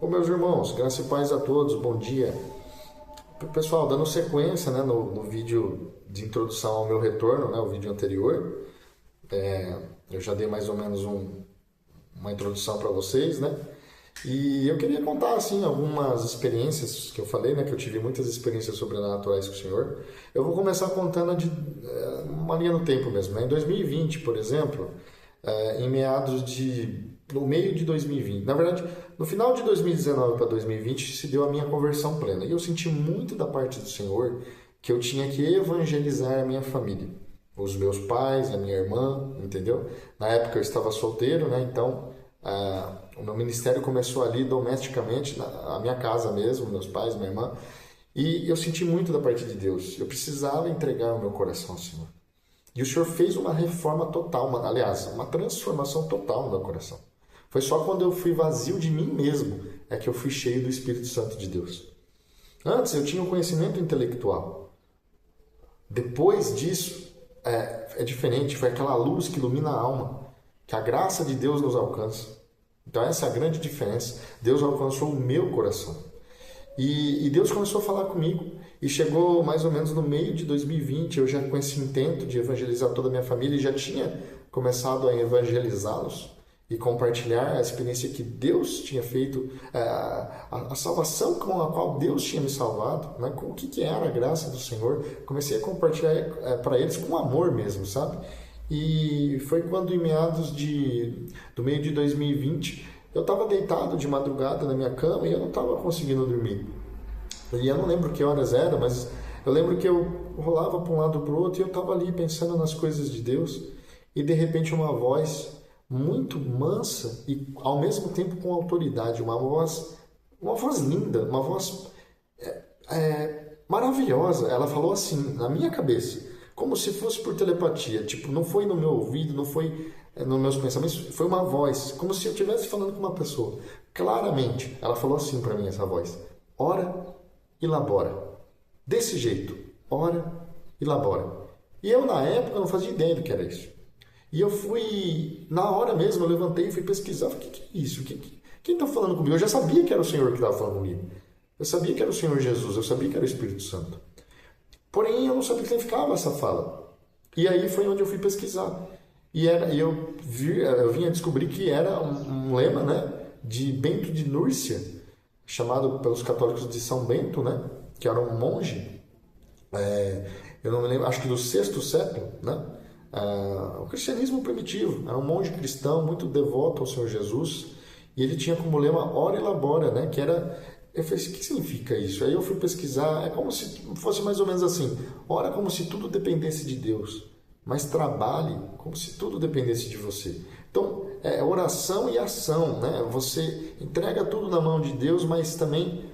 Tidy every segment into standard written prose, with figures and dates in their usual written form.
Ô meus irmãos, graça e paz a todos, bom dia. Pessoal, dando sequência, né, no vídeo de introdução ao meu retorno, né, o vídeo anterior, eu já dei mais ou menos uma introdução para vocês, né, e eu queria contar, assim, algumas experiências que eu falei, né, que eu tive muitas experiências sobrenaturais com o Senhor. Eu vou começar contando de uma linha no tempo mesmo, né, em 2020, por exemplo, em no meio de 2020, na verdade, no final de 2019 para 2020 se deu a minha conversão plena. E eu senti muito da parte do Senhor que eu tinha que evangelizar a minha família, os meus pais, a minha irmã, entendeu? Na época eu estava solteiro, né? Então o meu ministério começou ali domesticamente, na minha casa mesmo, meus pais, minha irmã. E eu senti muito da parte de Deus. Eu precisava entregar o meu coração ao Senhor. E o Senhor fez uma reforma total, aliás, uma transformação total no meu coração. Foi só quando eu fui vazio de mim mesmo é que eu fui cheio do Espírito Santo de Deus. Antes eu tinha um conhecimento intelectual. Depois disso é diferente, foi aquela luz que ilumina a alma, que a graça de Deus nos alcança. Então essa é a grande diferença. Deus alcançou o meu coração. E Deus começou a falar comigo e chegou mais ou menos no meio de 2020, eu já com esse intento de evangelizar toda a minha família e já tinha começado a evangelizá-los e compartilhar a experiência que Deus tinha feito, a salvação com a qual Deus tinha me salvado, né? Com o que era a graça do Senhor. Comecei a compartilhar para eles com amor mesmo, sabe? E foi quando em meados do meio de 2020 eu estava deitado de madrugada na minha cama e eu não estava conseguindo dormir. E eu não lembro que horas era, mas eu lembro que eu rolava para um lado para o outro e eu estava ali pensando nas coisas de Deus. E de repente uma voz muito mansa e ao mesmo tempo com autoridade, uma voz linda, uma voz maravilhosa. Ela falou assim, na minha cabeça, como se fosse por telepatia. Tipo, não foi no meu ouvido, não foi nos meus pensamentos, foi uma voz, como se eu estivesse falando com uma pessoa. Claramente, ela falou assim para mim, essa voz: ora e labora. Desse jeito, ora e labora. E eu, na época, não fazia ideia do que era isso. E eu fui, na hora mesmo, eu levantei e fui pesquisar. O que é isso? Quem está falando comigo? Eu já sabia que era o Senhor que estava falando comigo. Eu sabia que era o Senhor Jesus, eu sabia que era o Espírito Santo. Porém, eu não sabia o que significava essa fala. E aí foi onde eu fui pesquisar. E eu vim a descobrir que era um lema, né, de Bento de Núrcia, chamado pelos católicos de São Bento, né, que era um monge, eu não me lembro, acho que do sexto século, né, o cristianismo primitivo. Era um monge cristão muito devoto ao Senhor Jesus, e ele tinha como lema ora e labora, né, que era... Eu falei assim, o que significa isso? Aí eu fui pesquisar, é como se fosse mais ou menos assim: ora como se tudo dependesse de Deus, mas trabalhe como se tudo dependesse de você. Então, oração e ação, né? Você entrega tudo na mão de Deus, mas também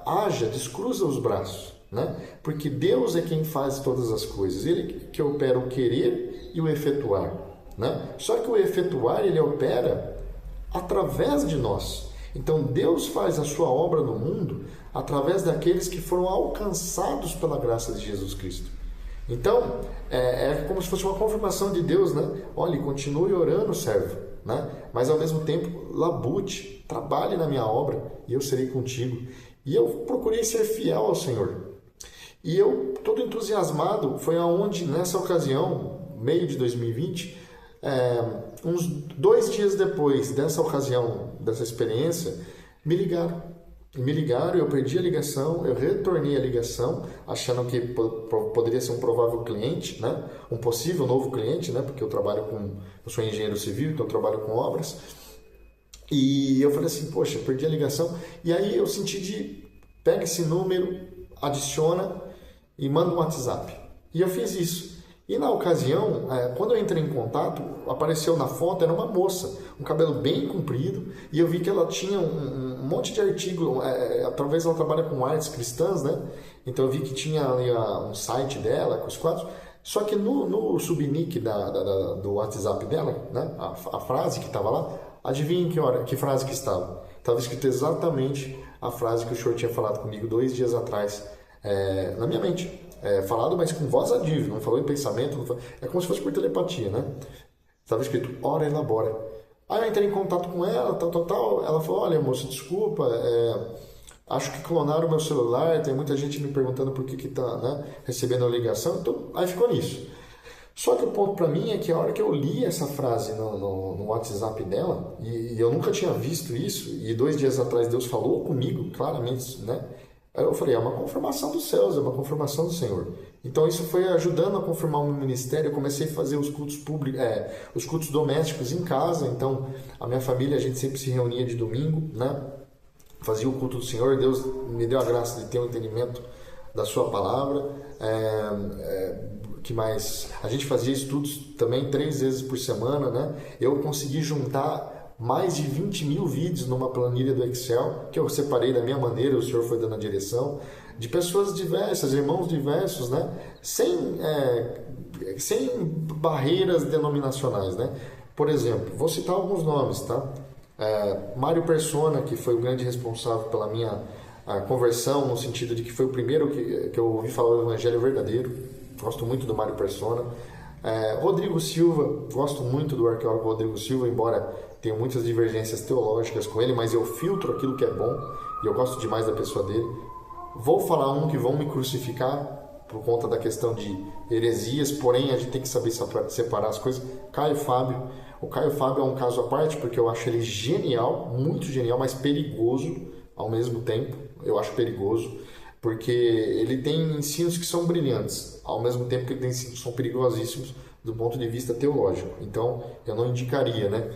haja, descruza os braços, né? Porque Deus é quem faz todas as coisas. Ele que opera o querer e o efetuar, né? Só que o efetuar, ele opera através de nós. Então Deus faz a sua obra no mundo através daqueles que foram alcançados pela graça de Jesus Cristo. Então, é como se fosse uma confirmação de Deus, né? Olha, continue orando, servo, né? Mas ao mesmo tempo, labute, trabalhe na minha obra e eu serei contigo. E eu procurei ser fiel ao Senhor. E eu, todo entusiasmado, foi aonde, nessa ocasião, meio de 2020, uns 2 dias depois dessa ocasião, dessa experiência, me ligaram, eu perdi a ligação, eu retornei a ligação, achando que poderia ser um provável cliente, né? Um possível novo cliente, né? Porque eu sou engenheiro civil, então eu trabalho com obras. E eu falei assim, poxa, perdi a ligação. E aí eu senti pega esse número, adiciona e manda um WhatsApp. E eu fiz isso. E na ocasião, quando eu entrei em contato, apareceu na foto, era uma moça, um cabelo bem comprido, e eu vi que ela tinha um monte de artigo, talvez ela trabalha com artes cristãs, né? Então eu vi que tinha ali um site dela, com os quadros, só que no subnick do WhatsApp dela, né? A frase que estava lá, adivinhem que frase que estava? Estava escrito exatamente a frase que o senhor tinha falado comigo 2 dias atrás, na minha mente. Falado, mas com voz audível, não falou em pensamento, é como se fosse por telepatia, né? Estava escrito, ora e labora. Aí eu entrei em contato com ela, tal, tal, tal. Ela falou, olha, moço, desculpa, acho que clonaram o meu celular, tem muita gente me perguntando por que tá, né, recebendo a ligação. Então, aí ficou nisso. Só que o ponto para mim é que a hora que eu li essa frase no WhatsApp dela, e eu nunca tinha visto isso, e 2 dias atrás Deus falou comigo, claramente, né? Aí eu falei, é uma confirmação dos céus, é uma confirmação do Senhor. Então isso foi ajudando a confirmar o meu ministério. Eu comecei a fazer os cultos públicos, os cultos domésticos em casa. Então a minha família, a gente sempre se reunia de domingo, né? Fazia o culto do Senhor. Deus me deu a graça de ter um entendimento da sua palavra. Que mais? A gente fazia estudos também 3 vezes por semana, né? Eu consegui juntar mais de 20 mil vídeos numa planilha do Excel, que eu separei da minha maneira, o Senhor foi dando a direção, de pessoas diversas, irmãos diversos, né? Sem barreiras denominacionais, né? Por exemplo, vou citar alguns nomes, tá? Mário Persona, que foi o grande responsável pela minha conversão, no sentido de que foi o primeiro que eu ouvi falar do Evangelho verdadeiro. Gosto muito do Mário Persona. Rodrigo Silva, gosto muito do arqueólogo Rodrigo Silva, embora tenha muitas divergências teológicas com ele, mas eu filtro aquilo que é bom e eu gosto demais da pessoa dele. Vou falar um que vão me crucificar por conta da questão de heresias, porém a gente tem que saber separar as coisas. Caio Fábio. O Caio Fábio é um caso à parte, porque eu acho ele genial, muito genial, mas perigoso ao mesmo tempo. Eu acho perigoso, porque ele tem ensinos que são brilhantes, ao mesmo tempo que ele tem ensinos que são perigosíssimos do ponto de vista teológico. Então, eu não indicaria, né,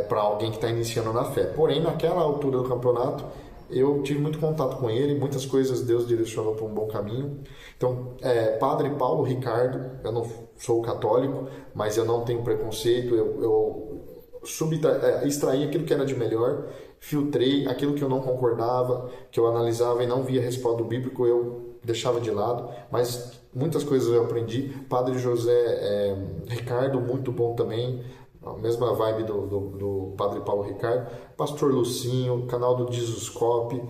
para alguém que está iniciando na fé. Porém, naquela altura do campeonato, eu tive muito contato com ele, muitas coisas Deus direcionou para um bom caminho. Então, Padre Paulo Ricardo, eu não sou católico, mas eu não tenho preconceito, eu extraí aquilo que era de melhor, filtrei aquilo que eu não concordava, que eu analisava e não via respaldo bíblico, eu deixava de lado, mas muitas coisas eu aprendi. Padre José Ricardo, muito bom também, a mesma vibe do Padre Paulo Ricardo. Pastor Lucinho, canal do Jesuscope,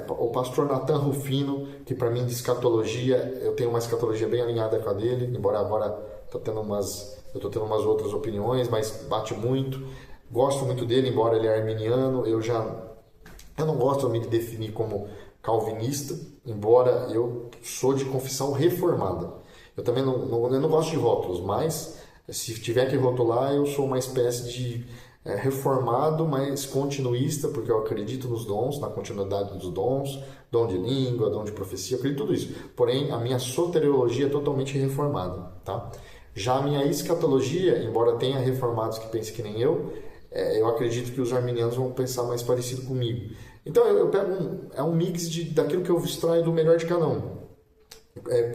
o pastor Nathan Rufino, que para mim de escatologia, eu tenho uma escatologia bem alinhada com a dele, embora agora eu estou tendo umas outras opiniões, mas bate muito. Gosto muito dele, embora ele é arminiano. Eu não gosto de me definir como calvinista, embora eu sou de confissão reformada. Eu também eu não gosto de rótulos, mas se tiver que rotular, eu sou uma espécie de reformado, mas continuista, porque eu acredito nos dons, na continuidade dos dons, dom de língua, dom de profecia, eu acredito em tudo isso. Porém, a minha soteriologia é totalmente reformada, tá? Já a minha escatologia, embora tenha reformados que pensem que nem eu acredito que os arminianos vão pensar mais parecido comigo. Então eu pego um mix daquilo que eu extraio do melhor de cada um.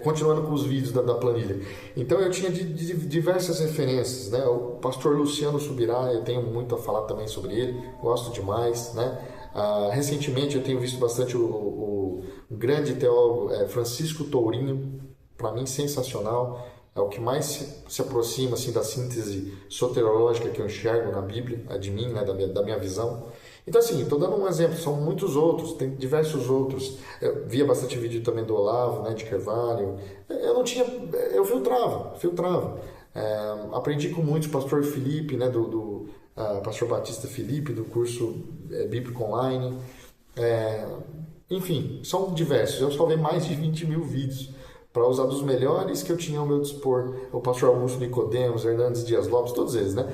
Continuando com os vídeos da planilha. Então eu tinha diversas referências, né? O pastor Luciano Subirá, eu tenho muito a falar também sobre ele, gosto demais, né? Recentemente eu tenho visto bastante o grande teólogo Francisco Tourinho, para mim sensacional. É o que mais se aproxima assim, da síntese soteriológica que eu enxergo na Bíblia, de mim, né, da minha visão. Então, assim, estou dando um exemplo, são muitos outros, tem diversos outros. Eu via bastante vídeo também do Olavo, né, de Carvalho. Eu filtrava. Aprendi com muitos, pastor Felipe, né, pastor Batista Felipe, do curso Bíblico Online. Enfim, são diversos. Eu salvei mais de 20 mil vídeos para usar dos melhores que eu tinha ao meu dispor. O pastor Augusto Nicodemos, Hernandes Dias Lopes, todos eles, né?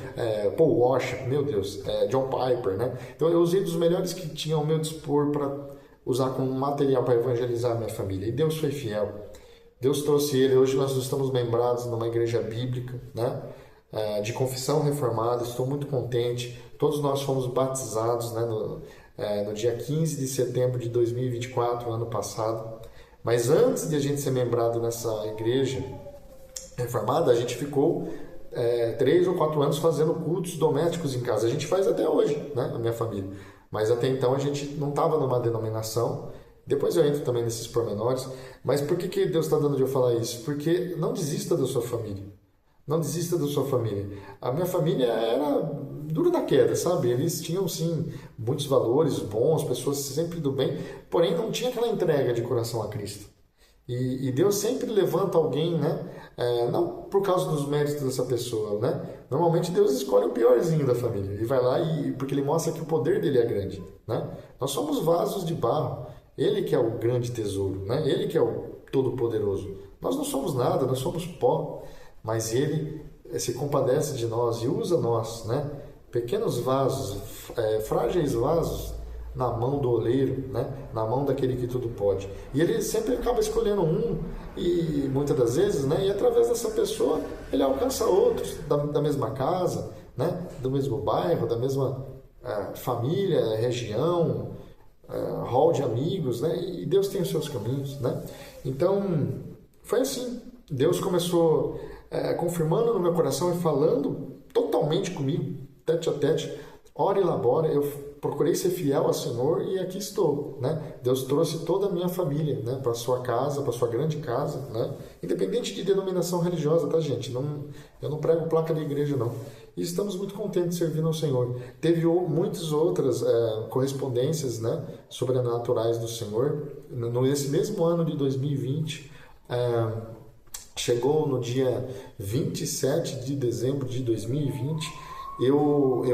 Paul Washer, meu Deus, John Piper, né? Então eu usei dos melhores que tinha ao meu dispor para usar como material para evangelizar a minha família. E Deus foi fiel. Deus trouxe ele. Hoje nós estamos membrados numa igreja bíblica, né? De confissão reformada. Estou muito contente. Todos nós fomos batizados, né? No dia 15 de setembro de 2024, ano passado. Mas antes de a gente ser membrado nessa igreja reformada, a gente ficou 3 ou 4 anos fazendo cultos domésticos em casa. A gente faz até hoje, né, na minha família. Mas até então a gente não estava numa denominação. Depois eu entro também nesses pormenores. Mas por que Deus está dando de eu falar isso? Porque não desista da sua família. Não desista da sua família. A minha família era dura da queda, sabe? Eles tinham, sim, muitos valores bons, pessoas sempre do bem, porém não tinha aquela entrega de coração a Cristo. E Deus sempre levanta alguém, né? Não por causa dos méritos dessa pessoa, né? Normalmente Deus escolhe o piorzinho da família e vai lá porque ele mostra que o poder dele é grande, né? Nós somos vasos de barro. Ele que é o grande tesouro, né? Ele que é o todo-poderoso. Nós não somos nada, nós somos pó, mas ele se compadece de nós e usa nós, né? Pequenos vasos, frágeis vasos na mão do oleiro, né? Na mão daquele que tudo pode. E ele sempre acaba escolhendo um e muitas das vezes, né? E através dessa pessoa ele alcança outros da mesma casa, né? Do mesmo bairro, da mesma família, região, hall de amigos, né? E Deus tem os seus caminhos, né? Então foi assim. Deus começou confirmando no meu coração e falando totalmente comigo, tete a tete, ora e labora. Eu procurei ser fiel ao Senhor e aqui estou, né? Deus trouxe toda a minha família, né, para sua casa, para sua grande casa, né? Independente de denominação religiosa, tá, gente? Eu não prego placa de igreja, não. E estamos muito contentes servindo ao Senhor. Teve muitas outras correspondências, né, sobrenaturais do Senhor. Nesse mesmo ano de 2020, chegou no dia 27 de dezembro de 2020, eu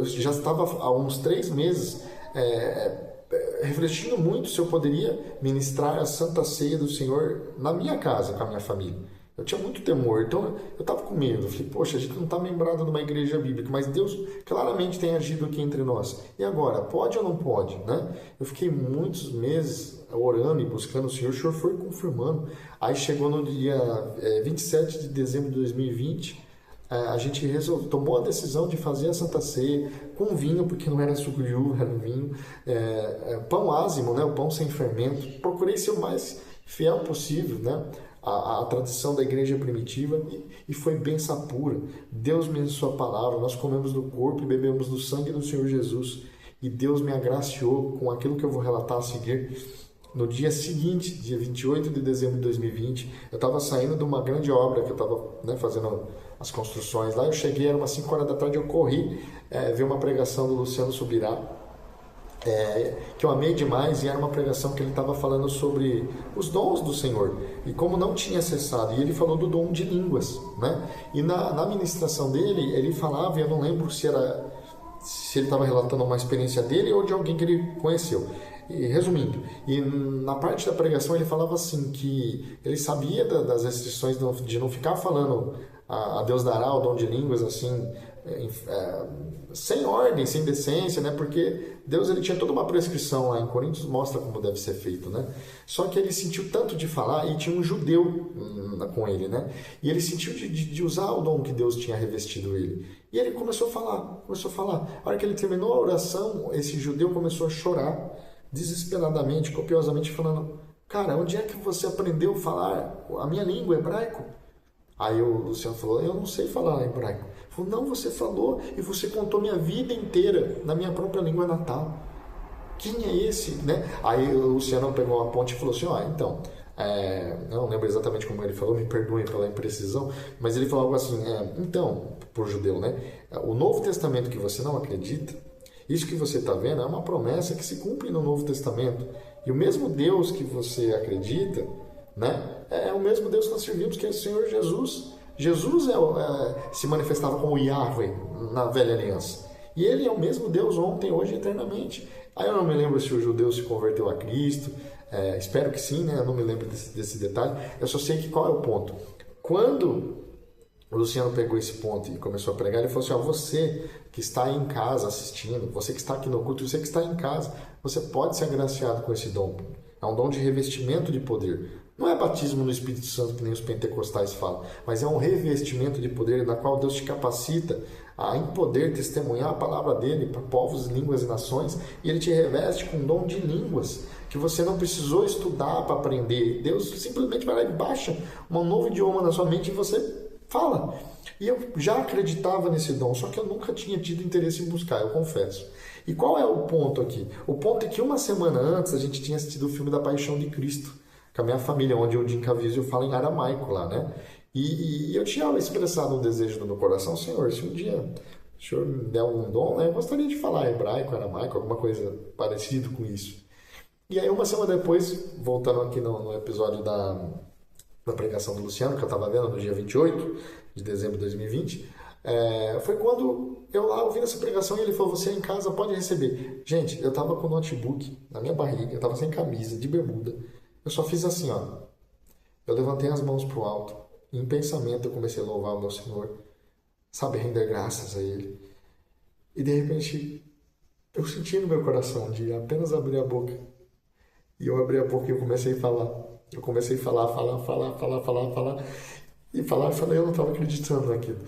já estava há uns 3 meses refletindo muito se eu poderia ministrar a Santa Ceia do Senhor na minha casa, com a minha família. Eu tinha muito temor, então eu estava com medo. Eu falei, poxa, a gente não está membrado de uma igreja bíblica, mas Deus claramente tem agido aqui entre nós. E agora, pode ou não pode, né? Eu fiquei muitos meses orando e buscando o Senhor foi confirmando. Aí chegou no dia 27 de dezembro de 2020, a gente tomou a decisão de fazer a Santa Ceia com vinho, porque não era suco de uva, era vinho, pão ázimo, né? O pão sem fermento. Procurei ser o mais fiel possível, né? A tradição da igreja primitiva, e foi bênção pura. Deus me deu sua palavra, nós comemos do corpo e bebemos do sangue do Senhor Jesus, e Deus me agraciou com aquilo que eu vou relatar a seguir. No dia seguinte, dia 28 de dezembro de 2020, eu estava saindo de uma grande obra que eu estava, né, fazendo as construções lá. Eu cheguei, era umas 5 horas da tarde, eu corri ver uma pregação do Luciano Subirá, que eu amei demais, e era uma pregação que ele estava falando sobre os dons do Senhor e como não tinha cessado, e ele falou do dom de línguas, né? E na ministração dele, ele falava, e eu não lembro se ele estava relatando uma experiência dele ou de alguém que ele conheceu. E, resumindo, e na parte da pregação ele falava assim, que ele sabia das restrições de não ficar falando a Deus dará o dom de línguas assim, sem ordem, sem decência, né? Porque Deus, ele tinha toda uma prescrição lá em Coríntios, mostra como deve ser feito, né? Só que ele sentiu tanto de falar, e tinha um judeu com ele, né? E ele sentiu de usar o dom que Deus tinha revestido ele. E ele começou a falar. A hora que ele terminou a oração, esse judeu começou a chorar desesperadamente, copiosamente, falando: cara, onde é que você aprendeu a falar a minha língua, hebraico? Aí o Luciano falou: eu não sei falar hebraico. Ele falou: não, você falou e você contou minha vida inteira na minha própria língua natal. Quem é esse, né? Aí o Luciano pegou uma ponte e falou assim: então, eu não lembro exatamente como ele falou, me perdoem pela imprecisão, mas ele falou algo assim, então, por judeu, né? O Novo Testamento que você não acredita, isso que você está vendo é uma promessa que se cumpre no Novo Testamento. E o mesmo Deus que você acredita, né, é o mesmo Deus que nós servimos, que é o Senhor Jesus. Jesus se manifestava como Yahweh na velha aliança. E ele é o mesmo Deus ontem, hoje e eternamente. Aí eu não me lembro se o judeu se converteu a Cristo. Espero que sim, né? Eu não me lembro desse detalhe. Eu só sei que qual é o ponto. Quando o Luciano pegou esse ponto e começou a pregar, ele falou assim: você que está aí em casa assistindo, você que está aqui no culto, você que está em casa, você pode ser agraciado com esse dom. É um dom de revestimento de poder. Não é batismo no Espírito Santo que nem os pentecostais falam, mas é um revestimento de poder na qual Deus te capacita a em poder testemunhar a palavra dele para povos, línguas e nações, e ele te reveste com um dom de línguas que você não precisou estudar para aprender. Deus simplesmente vai lá e baixa um novo idioma na sua mente e você fala. E eu já acreditava nesse dom, só que eu nunca tinha tido interesse em buscar, eu confesso. E qual é o ponto aqui? O ponto é que uma semana antes a gente tinha assistido o filme da Paixão de Cristo com a minha família, onde o Jim Caviezel fala em aramaico lá, né? E eu tinha expressado um desejo no meu coração: Senhor, se um dia o Senhor me der um dom, né, eu gostaria de falar hebraico, aramaico, alguma coisa parecida com isso. E aí, uma semana depois, voltando aqui no episódio da pregação do Luciano, que eu estava vendo no dia 28 de dezembro de 2020, foi quando eu lá ouvi essa pregação e ele falou, você em casa pode receber. Gente, eu estava com o notebook na minha barriga, eu estava sem camisa, de bermuda. Eu só fiz assim, ó. Eu levantei as mãos para o alto. E em pensamento eu comecei a louvar o meu Senhor. Sabe, render graças a Ele. E de repente, eu senti no meu coração de apenas abrir a boca. E eu abri a boca e eu comecei a falar. Eu comecei a falar. E falar, eu não estava acreditando naquilo.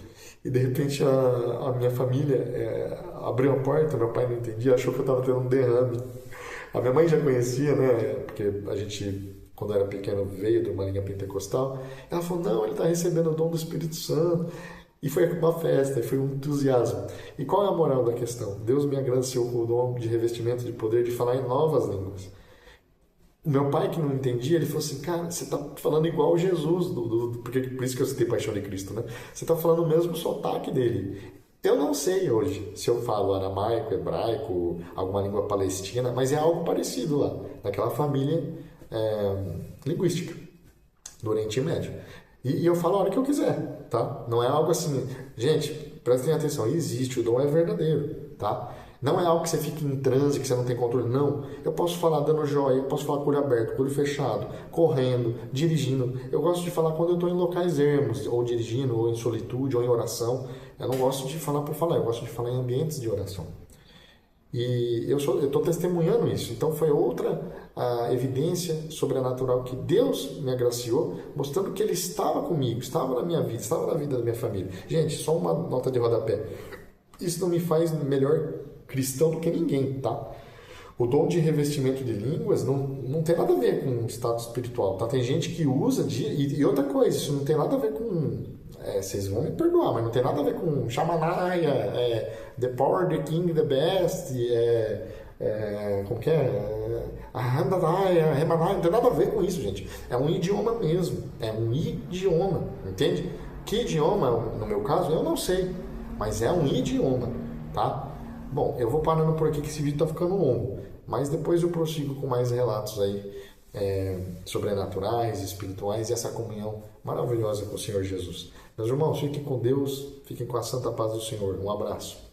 E de repente a minha família abriu a porta, meu pai não entendia, achou que eu estava tendo um derrame. A minha mãe já conhecia, né? Porque a gente, quando era pequeno, veio de uma linha pentecostal. Ela falou, não, ele está recebendo o dom do Espírito Santo. E foi uma festa, foi um entusiasmo. E qual é a moral da questão? Deus me agraciou com o dom de revestimento de poder de falar em novas línguas. O meu pai, que não entendia, ele falou assim, cara, você está falando igual Jesus, porque por isso que eu citei Paixão de Cristo, né? Você está falando o mesmo sotaque dele. Eu não sei hoje se eu falo aramaico, hebraico, alguma língua palestina, mas é algo parecido lá, naquela família linguística do Oriente Médio. E eu falo a hora que eu quiser, tá? Não é algo assim... Gente, prestem atenção, existe, o dom é verdadeiro, tá? Não é algo que você fique em transe, que você não tem controle. Não. Eu posso falar dando joia, eu posso falar com o olho aberto, com o olho fechado, correndo, dirigindo. Eu gosto de falar quando eu estou em locais ermos, ou dirigindo, ou em solitude, ou em oração. Eu não gosto de falar por falar, eu gosto de falar em ambientes de oração. E eu estou testemunhando isso. Então foi outra evidência sobrenatural que Deus me agraciou, mostrando que Ele estava comigo, estava na minha vida, estava na vida da minha família. Gente, só uma nota de rodapé. Isso não me faz melhor cristão do que ninguém, tá? O dom de revestimento de línguas não tem nada a ver com status espiritual, tá? Tem gente que usa e outra coisa, isso não tem nada a ver com... vocês vão me perdoar, mas não tem nada a ver com Shamanaya, The Power, The King, The Best, como que é? Handadaya, Remanaya, não tem nada a ver com isso, gente. É um idioma mesmo, é um idioma, entende? Que idioma, no meu caso, eu não sei, mas é um idioma, tá? Bom, eu vou parando por aqui que esse vídeo tá ficando longo, mas depois eu prossigo com mais relatos aí sobrenaturais, espirituais e essa comunhão maravilhosa com o Senhor Jesus. Meus irmãos, fiquem com Deus, fiquem com a santa paz do Senhor. Um abraço.